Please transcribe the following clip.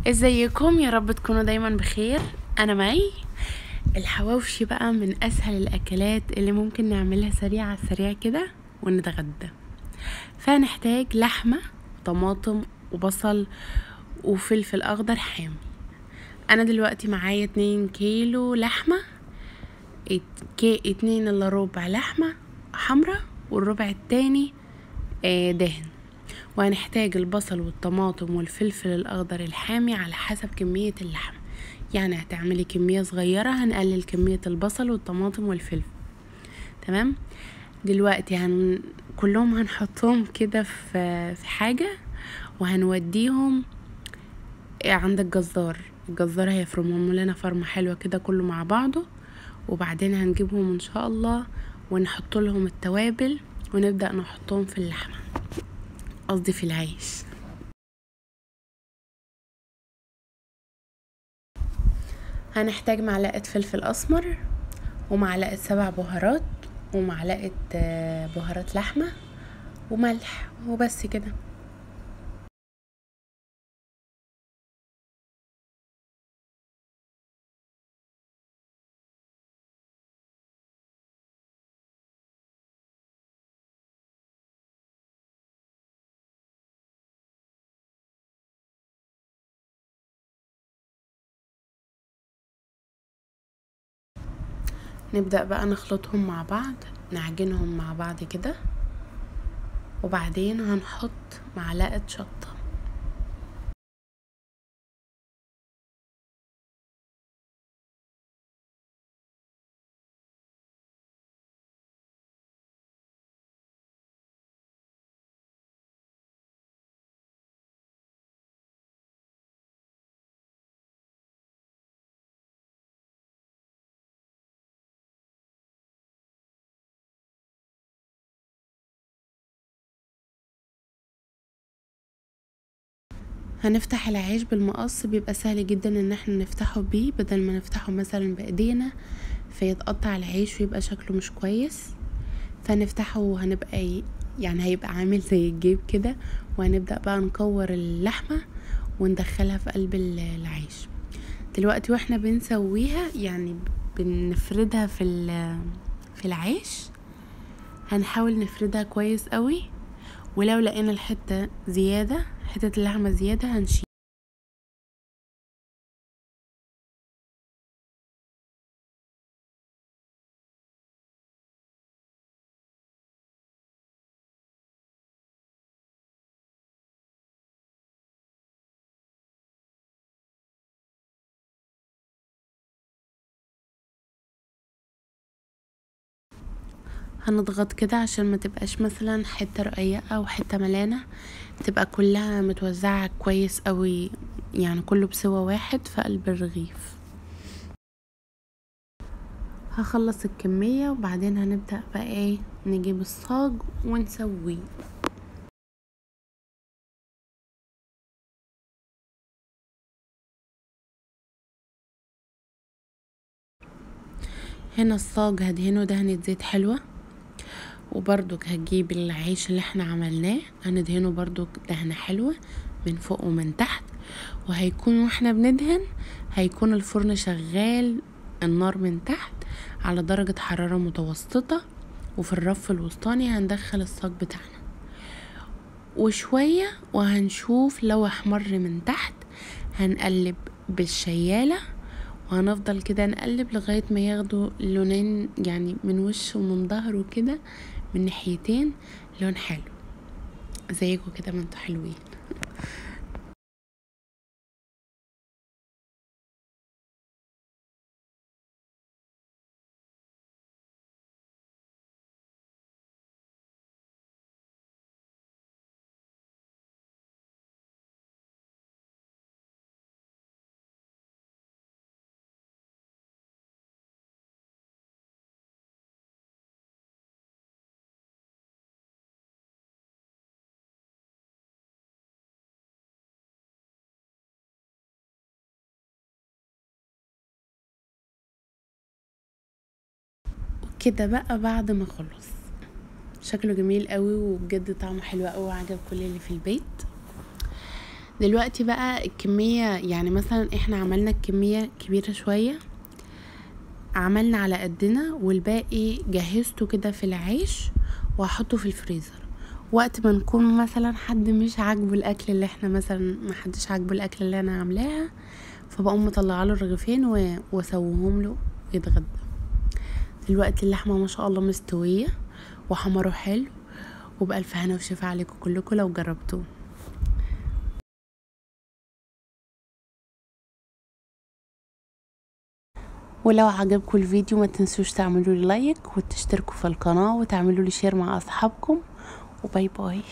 ازيكم؟ يا رب تكونوا دايما بخير. انا مي. الحواوشي بقى من اسهل الاكلات اللي ممكن نعملها سريع على السريع كده ونتغدى. فهنحتاج لحمة، طماطم، وبصل، وفلفل اخضر حامي. انا دلوقتي معايا 2 كيلو لحمة، 2 الا ربع لحمة حمرا والربع التاني دهن. وهنحتاج البصل والطماطم والفلفل الاخضر الحامي على حسب كمية اللحم. يعني هتعملي كمية صغيرة هنقلل كمية البصل والطماطم والفلفل. تمام. دلوقتي كلهم هنحطهم كده في حاجة وهنوديهم عند الجزار هيفرمهم لنا فرمة حلوة كده كله مع بعضه. وبعدين هنجيبهم ان شاء الله ونحط لهم التوابل ونبدأ نحطهم في اللحمة، قصدي في العيش. هنحتاج معلقة فلفل اسمر ومعلقة 7 بهارات ومعلقة بهارات لحمة وملح وبس كده. نبدأ بقى نخلطهم مع بعض، نعجنهم مع بعض كده، وبعدين هنحط معلقة شطة. هنفتح العيش بالمقص، بيبقى سهل جدا ان احنا نفتحه بيه بدل ما نفتحه مثلا بايدينا فيتقطع العيش ويبقى شكله مش كويس. فنفتحه وهنبقى يعني هيبقى عامل زي الجيب كده، وهنبدأ بقى نكور اللحمة وندخلها في قلب العيش. دلوقتي واحنا بنسويها يعني بنفردها في العيش، هنحاول نفردها كويس قوي. ولو لقينا حتة اللحمة زيادة هنشيل. هنضغط كده عشان ما تبقاش مثلا حتة رقيقة او حتة ملانة، تبقى كلها متوزعة كويس قوي، يعني كله بسوى واحد في قلب الرغيف. هخلص الكمية وبعدين هنبدأ بقى نجيب الصاج ونسويه. هنا الصاج هدهنه دهنة زيت حلوة، وبرضك هجيب العيش اللي احنا عملناه هندهنه برضك دهنة حلوة من فوق ومن تحت. وهيكون واحنا بندهن هيكون الفرن شغال، النار من تحت على درجة حرارة متوسطة، وفي الرف الوسطاني هندخل الصاج بتاعنا وشوية وهنشوف لو احمر من تحت هنقلب بالشيالة، وهنفضل كده نقلب لغاية ما ياخدوا لونين، يعني من وش ومن ظهره كده من ناحيتين لون حلو زيكم كده ما انتوا حلوين. كده بقى بعد ما خلص شكله جميل قوي وبجد طعمه حلو قوي وعجب كل اللي في البيت. دلوقتي بقى الكمية، يعني مثلا احنا عملنا الكمية كبيرة شوية، عملنا على قدنا، والباقي جهزته كده في العيش وهحطه في الفريزر. وقت ما نكون مثلا حد مش عاجبه الاكل اللي احنا مثلا ما حدش عاجبه الاكل اللي انا عاملاها، فبقوم مطلعه له الرغيفين واسويهم له يتغدى. دلوقتي اللحمه ما شاء الله مستويه وحمره حلو، وبألف هنا وشفا عليكم كلكم لو جربتوه. ولو عجبكم الفيديو ما تنسوش تعملوا لي لايك وتشتركوا في القناه وتعملوا لي شير مع اصحابكم، وباي باي.